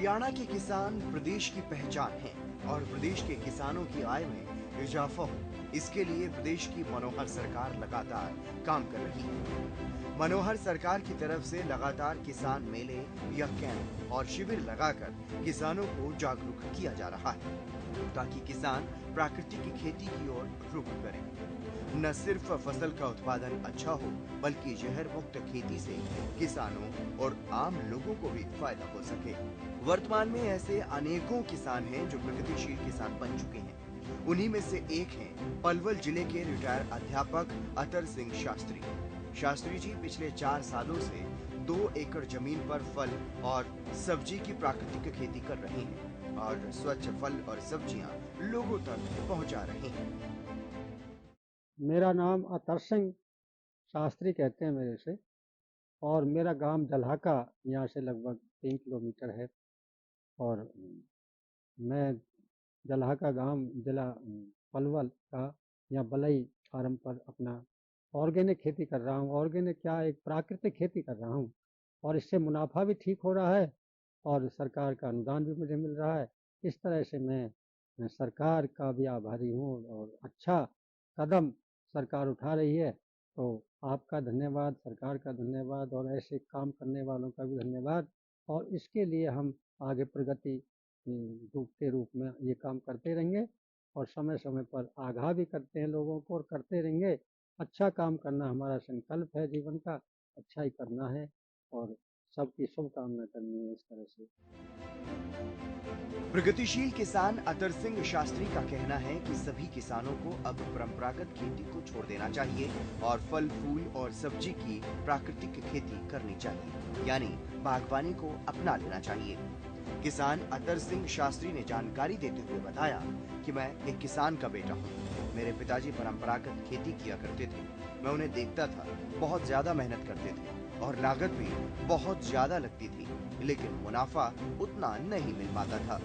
हरियाणा के किसान प्रदेश की पहचान हैं और प्रदेश के किसानों की आय में इजाफा हो, इसके लिए प्रदेश की मनोहर सरकार लगातार काम कर रही है। मनोहर सरकार की तरफ से लगातार किसान मेले या कैंप और शिविर लगाकर किसानों को जागरूक किया जा रहा है ताकि किसान प्राकृतिक खेती की ओर रुख करें। न सिर्फ फसल का उत्पादन अच्छा हो, बल्कि जहर मुक्त खेती से किसानों और आम लोगों को भी फायदा हो सके। वर्तमान में ऐसे अनेकों किसान हैं जो प्रगतिशील किसान बन चुके हैं। उन्हीं में से एक हैं पलवल जिले के रिटायर्ड अध्यापक अतर सिंह शास्त्री। शास्त्री जी पिछले 4 सालों से 2 एकड़ जमीन पर फल और सब्जी की प्राकृतिक खेती कर रहे हैं और स्वच्छ फल और सब्जियां लोगों तक पहुंचा रहे हैं। मेरा नाम अतर सिंह शास्त्री कहते हैं मेरे से। और मेरा गांव जल्हाका यहाँ से लगभग 3 किलोमीटर है। और मैं जल्हाका गांव जिला पलवल का यहाँ बलई फार्म पर अपना ऑर्गेनिक खेती कर रहा हूँ। ऑर्गेनिक क्या, एक प्राकृतिक खेती कर रहा हूँ और इससे मुनाफा भी ठीक हो रहा है और सरकार का अनुदान भी मुझे मिल रहा है। इस तरह से मैं सरकार का भी आभारी हूँ और अच्छा कदम सरकार उठा रही है। तो आपका धन्यवाद, सरकार का धन्यवाद और ऐसे काम करने वालों का भी धन्यवाद। और इसके लिए हम आगे प्रगति रूप के रूप में ये काम करते रहेंगे और समय समय पर आगाह भी करते हैं लोगों को और करते रहेंगे। अच्छा काम करना हमारा संकल्प है, जीवन का अच्छा ही करना है और सबकी शुभकामना करनी है इस तरह से। प्रगतिशील किसान अतर सिंह शास्त्री का कहना है कि सभी किसानों को अब परंपरागत खेती को छोड़ देना चाहिए और फल फूल और सब्जी की प्राकृतिक खेती करनी चाहिए, यानी बागवानी को अपना लेना चाहिए। किसान अतर सिंह शास्त्री ने जानकारी देते हुए बताया कि मैं एक किसान का बेटा हूँ। मेरे पिताजी परंपरागत खेती किया करते थे। मैं उन्हें देखता था, बहुत ज्यादा मेहनत करते थे और लागत भी बहुत ज्यादा लगती थी, लेकिन मुनाफा उतना नहीं मिल पाता था।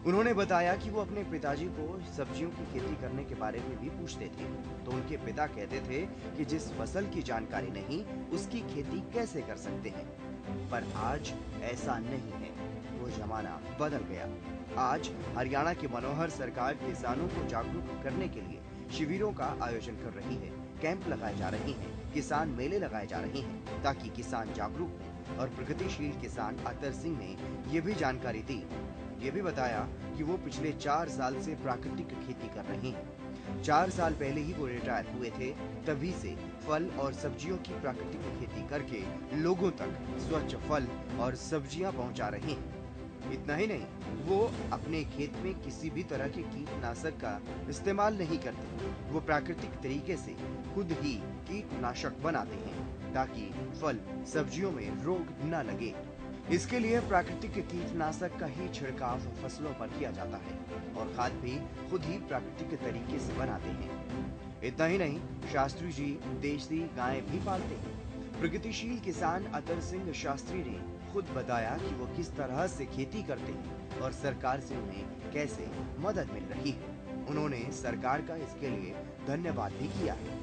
उन्होंने बताया कि वो अपने पिताजी को सब्जियों की खेती करने के बारे में भी पूछते थे, तो उनके पिता कहते थे कि जिस फसल की जानकारी नहीं, उसकी खेती कैसे कर सकते हैं। पर आज ऐसा नहीं है, वो जमाना बदल गया। आज हरियाणा की मनोहर सरकार किसानों को जागरूक करने के लिए शिविरों का आयोजन कर रही है, कैंप लगाए जा रहे हैं, किसान मेले लगाए जा रहे हैं ताकि किसान जागरूक हों। और प्रगतिशील किसान अतर सिंह ने ये भी जानकारी दी, ये भी बताया कि वो पिछले 4 साल से प्राकृतिक खेती कर रहे हैं। 4 साल पहले ही वो रिटायर हुए थे, तभी से फल और सब्जियों की प्राकृतिक खेती करके लोगों तक स्वच्छ फल और सब्जियां पहुंचा रहे हैं। इतना ही नहीं, वो अपने खेत में किसी भी तरह के कीटनाशक का इस्तेमाल नहीं करते। वो प्राकृतिक तरीके से खुद ही कीटनाशक बनाते हैं ताकि फल सब्जियों में रोग न लगे। इसके लिए प्राकृतिक कीटनाशक का ही छिड़काव फसलों पर किया जाता है और खाद भी खुद ही प्राकृतिक तरीके से बनाते हैं। इतना ही नहीं, शास्त्री जी देसी गाय भी पालते हैं। प्रगतिशील किसान अतर सिंह शास्त्री ने खुद बताया कि वो किस तरह से खेती करते हैं और सरकार से उन्हें कैसे मदद मिल रही है। उन्होंने सरकार का इसके लिए धन्यवाद भी किया है।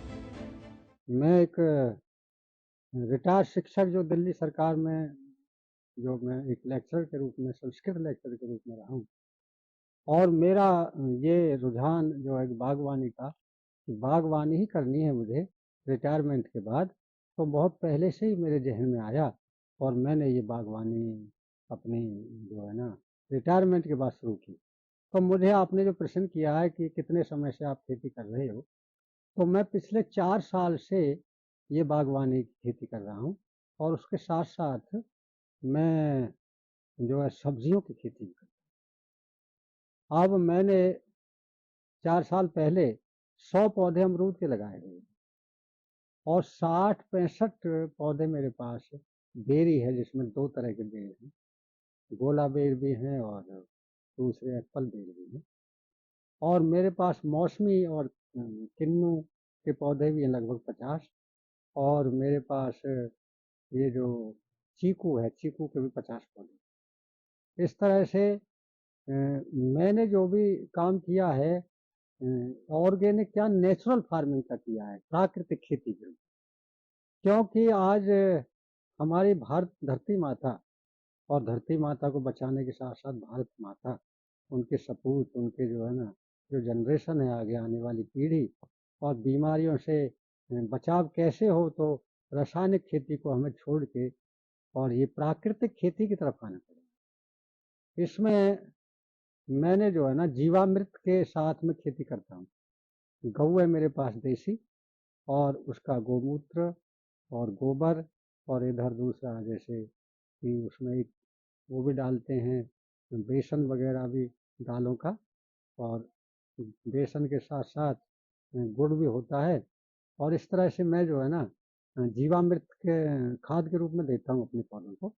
मैं एक रिटायर्ड शिक्षक जो दिल्ली सरकार में, जो मैं एक लेक्चरर के रूप में, संस्कृत लेक्चरर के रूप में रहा हूँ। और मेरा ये रुझान जो है बागवानी का, बागवानी ही करनी है मुझे रिटायरमेंट के बाद, तो बहुत पहले से ही मेरे जहन में आया और मैंने ये बागवानी अपनी जो है ना रिटायरमेंट के बाद शुरू की। तो मुझे आपने जो प्रश्न किया है कि कितने समय से आप खेती कर रहे हो, तो मैं पिछले 4 साल से ये बागवानी की खेती कर रहा हूँ और उसके साथ साथ मैं जो है सब्जियों की खेती भी करता हूँ। अब मैंने 4 साल पहले 100 पौधे अमरूद के लगाए हुए और 60-65 पौधे मेरे पास बेरी है, जिसमें 2 तरह के बेर हैं, गोला बेर भी हैं और दूसरे एप्पल बेर भी हैं। और मेरे पास मौसमी और किन्नू के पौधे भी हैं लगभग 50। और मेरे पास ये जो चीकू है, चीकू के भी 50 पौधे। इस तरह से मैंने जो भी काम किया है ऑर्गेनिक क्या, नेचुरल फार्मिंग का किया है, प्राकृतिक खेती के। क्योंकि आज हमारी भारत धरती माता और धरती माता को बचाने के साथ साथ भारत माता, उनके सपूत, उनके जो है ना, जो जनरेशन है आगे आने वाली पीढ़ी, और बीमारियों से बचाव कैसे हो, तो रासायनिक खेती को हमें छोड़ के और ये प्राकृतिक खेती की तरफ आना पड़ेगा। इसमें मैंने जो है ना जीवामृत के साथ में खेती करता हूँ। गऊ है मेरे पास देसी, और उसका गोमूत्र और गोबर, और इधर दूसरा जैसे कि उसमें एक वो भी डालते हैं, बेसन वगैरह भी दालों का, और बेसन के साथ साथ गुड़ भी होता है। और इस तरह से मैं जो है ना जीवामृत के खाद के रूप में देता हूँ अपने पौधों को।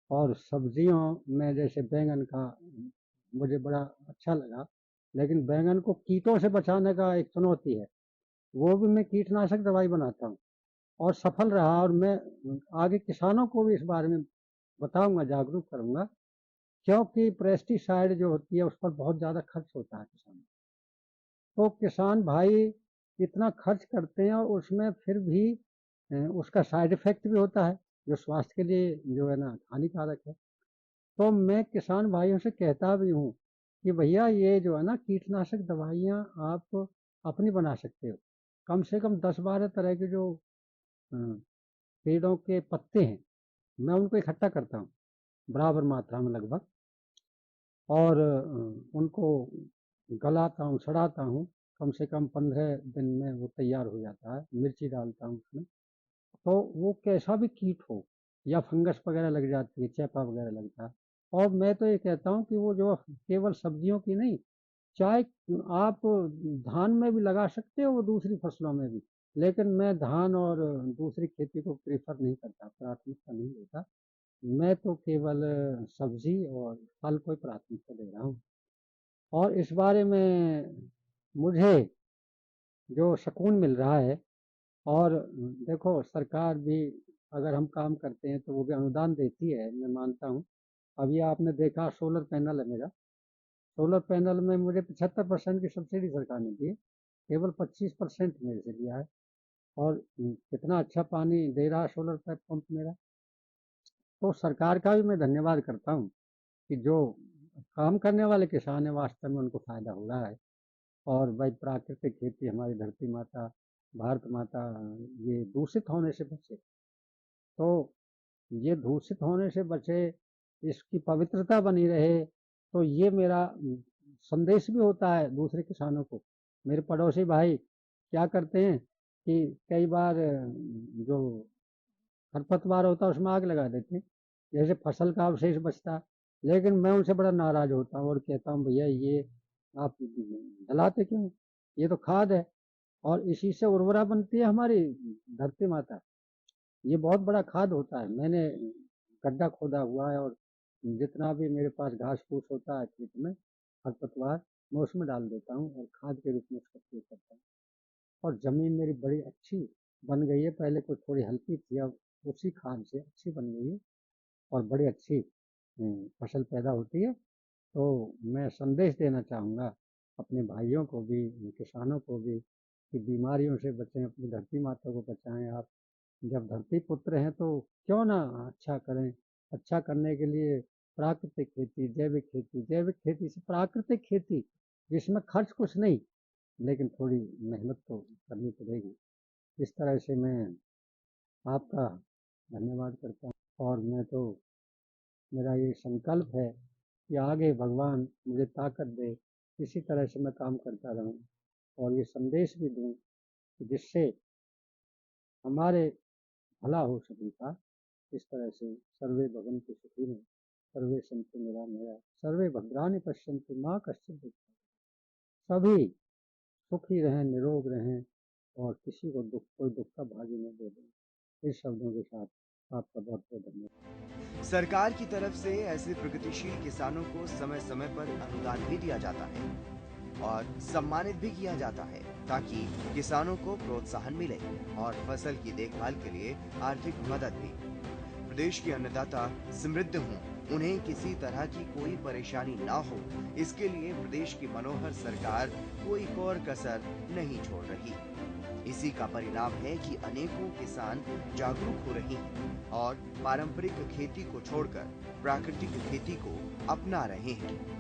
और सब्जियों में जैसे बैंगन का मुझे बड़ा अच्छा लगा, लेकिन बैंगन को कीटों से बचाने का एक चुनौती है, वो भी मैं कीटनाशक दवाई बनाता हूँ और सफल रहा। और मैं आगे किसानों को भी इस बारे में बताऊंगा, जागरूक करूंगा, क्योंकि पेस्टिसाइड जो होती है उस पर बहुत ज़्यादा खर्च होता है किसानों, तो किसान भाई इतना खर्च करते हैं और उसमें फिर भी उसका साइड इफेक्ट भी होता है जो स्वास्थ्य के लिए जो है ना हानिकारक है। तो मैं किसान भाइयों से कहता भी हूँ कि भैया ये जो है ना कीटनाशक दवाइयाँ आप अपनी बना सकते हो। कम से कम 10-12 तरह के जो अ, पेड़ों के पत्ते हैं, मैं उनको इकट्ठा करता हूँ बराबर मात्रा में लगभग, और उनको गलाता हूँ, सड़ाता हूँ। कम से कम 15 दिन में वो तैयार हो जाता है। मिर्ची डालता हूँ उसमें, तो वो कैसा भी कीट हो या फंगस वगैरह लग जाती है, चेपा वगैरह लगता है। और मैं तो ये कहता हूँ कि वो जो केवल सब्जियों की नहीं, चाहे आप धान में भी लगा सकते हो, वो दूसरी फसलों में भी, लेकिन मैं धान और दूसरी खेती को प्रेफर नहीं करता, प्राथमिकता नहीं देता। मैं तो केवल सब्जी और फल को प्राथमिकता दे रहा हूँ। और इस बारे में मुझे जो सुकून मिल रहा है, और देखो सरकार भी अगर हम काम करते हैं तो वो भी अनुदान देती है, मैं मानता हूँ। अभी आपने देखा सोलर पैनल है मेरा, सोलर पैनल में मुझे 75% की सब्सिडी सरकार ने दी है, केवल 25% मेरे से लिया है। और कितना अच्छा पानी दे रहा है सोलर पंप मेरा। तो सरकार का भी मैं धन्यवाद करता हूँ कि जो काम करने वाले किसान है वास्तव में उनको फायदा हो रहा है। और भाई प्राकृतिक खेती, हमारी धरती माता, भारत माता, ये दूषित होने से बचे, तो ये दूषित होने से बचे, इसकी पवित्रता बनी रहे, तो ये मेरा संदेश भी होता है दूसरे किसानों को। मेरे पड़ोसी भाई क्या करते हैं कि कई बार जो खरपतवार होता है उसमें आग लगा देते हैं, जैसे फसल का अवशेष बचता है। लेकिन मैं उनसे बड़ा नाराज होता हूँ और कहता हूँ भैया ये आप जलाते क्यों, ये तो खाद है, और इसी से उर्वरा बनती है हमारी धरती माता। ये बहुत बड़ा खाद होता है। मैंने गड्ढा खोदा हुआ है, और जितना भी मेरे पास घास फूस होता है खेत में, खरपतवार, मैं उसमें डाल देता हूँ और खाद के रूप में उसका उपयोग करता हूँ। और ज़मीन मेरी बड़ी अच्छी बन गई है, पहले कुछ थोड़ी हल्की थी, अब उसी खाद से अच्छी बन गई है और बड़ी अच्छी फसल पैदा होती है। तो मैं संदेश देना चाहूँगा अपने भाइयों को भी, किसानों को भी, कि बीमारियों से बचें, अपनी धरती माता को बचाएं। आप जब धरती पुत्र हैं तो क्यों ना अच्छा करें। अच्छा करने के लिए प्राकृतिक खेती, जैविक खेती, जैविक खेती से प्राकृतिक खेती, जिसमें खर्च कुछ नहीं, लेकिन थोड़ी मेहनत तो करनी पड़ेगी। इस तरह से मैं आपका धन्यवाद करता हूँ। और मैं तो, मेरा ये संकल्प है कि आगे भगवान मुझे ताकत दे, इसी तरह से मैं काम करता रहूं और ये संदेश भी दूं कि जिससे हमारे भला हो सभी का। इस तरह से सर्वे भवन्तु सुखिनः, सर्वे सन्तु निरामया, सर्वे भद्राणि पश्यन्तु मा कश्चित् दुःखम्। सभी सुखी रहें, निरोग रहें, और किसी को कोई दुख का भागी न दे दें। इस शब्दों के साथ आपका बहुत बहुत धन्यवाद। सरकार की तरफ से ऐसे प्रगतिशील किसानों को समय समय पर अनुदान भी दिया जाता है और सम्मानित भी किया जाता है, ताकि किसानों को प्रोत्साहन मिले और फसल की देखभाल के लिए आर्थिक मदद भी। प्रदेश के अन्नदाता समृद्ध हों, उन्हें किसी तरह की कोई परेशानी ना हो, इसके लिए प्रदेश की मनोहर सरकार कोई कोर कसर नहीं छोड़ रही। इसी का परिणाम है कि अनेकों किसान जागरूक हो रहे हैं और पारंपरिक खेती को छोड़कर प्राकृतिक खेती को अपना रहे हैं।